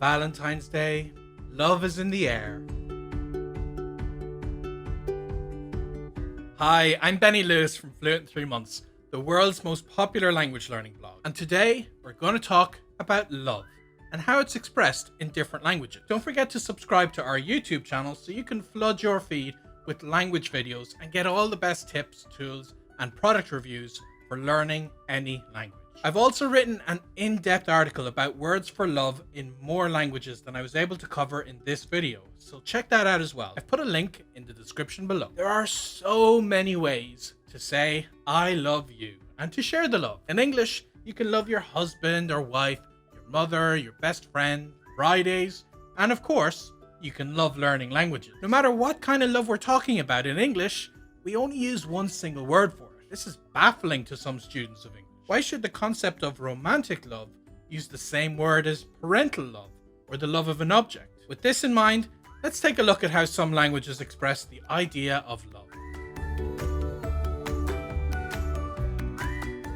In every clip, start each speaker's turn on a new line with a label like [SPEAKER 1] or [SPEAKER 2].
[SPEAKER 1] Valentine's Day, love is in the air. Hi, I'm Benny Lewis from Fluent in 3 Months, the world's most popular language learning blog. And today we're going to talk about love and how it's expressed in different languages. Don't forget to subscribe to our YouTube channel so you can flood your feed with language videos and get all the best tips, tools, and product reviews for learning any language. I've also written an in-depth article about words for love in more languages than I was able to cover in this video, so check that out as well. I've put a link in the description below. There are so many ways to say I love you and to share the love. In English, you can love your husband or wife, your mother, your best friend, Fridays, and of course, you can love learning languages. No matter what kind of love we're talking about in English, we only use one single word for it. This is baffling to some students of English. Why should the concept of romantic love use the same word as parental love or the love of an object? With this in mind, let's take a look at how some languages express the idea of love.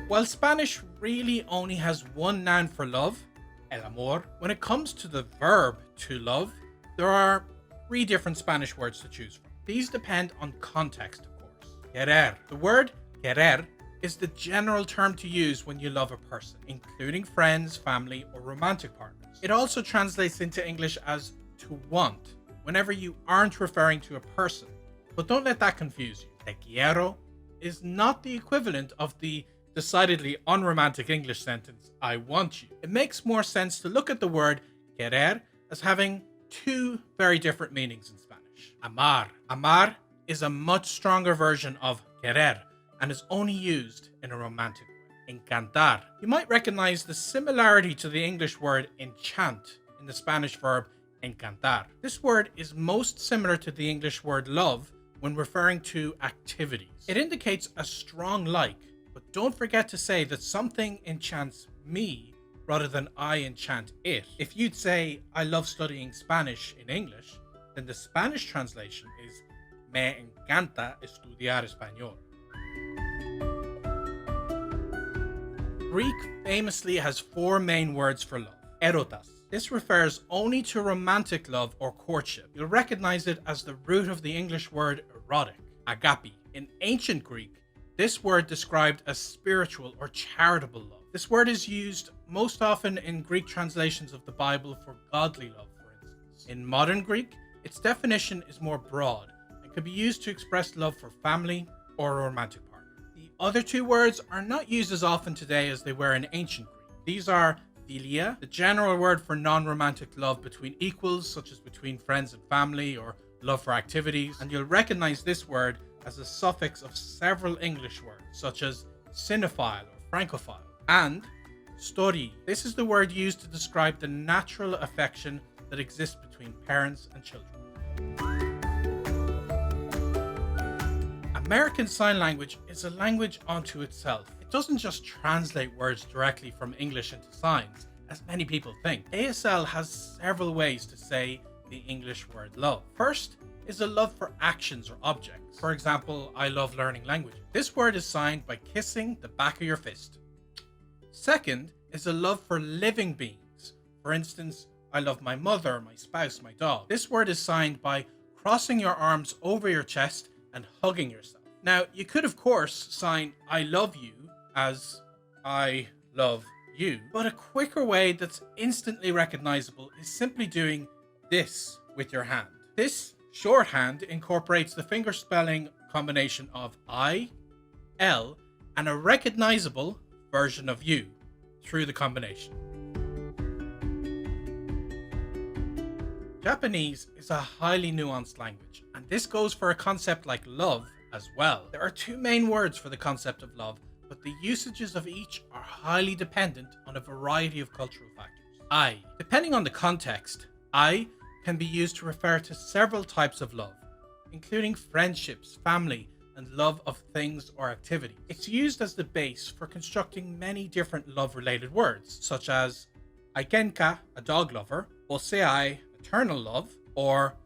[SPEAKER 1] While Spanish really only has one noun for love, el amor, when it comes to the verb to love, there are 3 different Spanish words to choose from. These depend on context, of course. Querer. The word querer is the general term to use when you love a person, including friends, family, or romantic partners. It also translates into English as to want, whenever you aren't referring to a person. But don't let that confuse you. Te quiero is not the equivalent of the decidedly unromantic English sentence, I want you. It makes more sense to look at the word querer as having 2 very different meanings in Spanish. Amar. Amar is a much stronger version of querer, and is only used in a romantic way. Encantar. You might recognize the similarity to the English word enchant in the Spanish verb encantar. This word is most similar to the English word love when referring to activities. It indicates a strong like, but don't forget to say that something enchants me rather than I enchant it. If you'd say, I love studying Spanish in English, then the Spanish translation is me encanta estudiar español. Greek famously has 4 main words for love. Erotas. This refers only to romantic love or courtship. You'll recognize it as the root of the English word erotic. Agape. In ancient Greek, this word described a spiritual or charitable love. This word is used most often in Greek translations of the Bible for godly love, for instance. In modern Greek, its definition is more broad and could be used to express love for family or a romantic partner. The other 2 words are not used as often today as they were in ancient Greek. These are philia, the general word for non-romantic love between equals, such as between friends and family, or love for activities. And you'll recognize this word as a suffix of several English words, such as cinephile or francophile. And storî. This is the word used to describe the natural affection that exists between parents and children. American Sign Language is a language unto itself. It doesn't just translate words directly from English into signs, as many people think. ASL has several ways to say the English word love. First is a love for actions or objects. For example, I love learning languages. This word is signed by kissing the back of your fist. Second is a love for living beings. For instance, I love my mother, my spouse, my dog. This word is signed by crossing your arms over your chest and hugging yourself. Now, you could of course sign I love you as I love you, but a quicker way that's instantly recognizable is simply doing this with your hand. This shorthand incorporates the finger spelling combination of I, L, and a recognizable version of you through the combination. Japanese is a highly nuanced language, and this goes for a concept like love as well. There are 2 main words for the concept of love, but the usages of each are highly dependent on a variety of cultural factors. I. Depending on the context, I can be used to refer to several types of love, including friendships, family, and love of things or activity. It's used as the base for constructing many different love-related words, such as aikenka, a dog lover, oseai, eternal love, or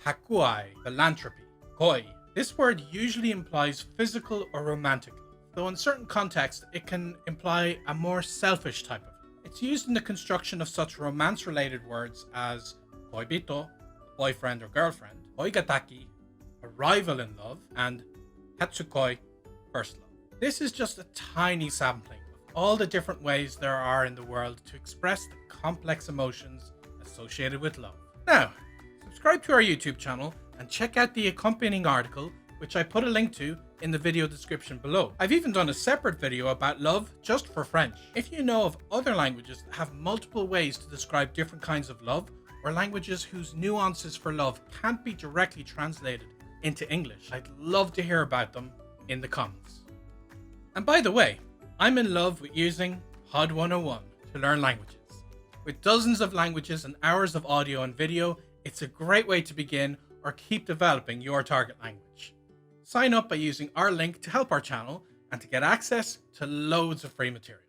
[SPEAKER 1] hakuai, philanthropy, koi. This word usually implies physical or romantic love, though in certain contexts it can imply a more selfish type of love. It's It's used in the construction of such romance-related words as koibito, boyfriend or girlfriend, oigataki, arrival in love, and hatsukoi, first love. This is just a tiny sampling of all the different ways there are in the world to express the complex emotions associated with love. Now, subscribe to our YouTube channel and check out the accompanying article, which I put a link to in the video description below. I've even done a separate video about love just for French. If you know of other languages that have multiple ways to describe different kinds of love, or languages whose nuances for love can't be directly translated into English, I'd love to hear about them in the comments. And by the way, I'm in love with using Pod 101 to learn languages. With dozens of languages and hours of audio and video, it's a great way to begin or keep developing your target language. Sign up by using our link to help our channel and to get access to loads of free material.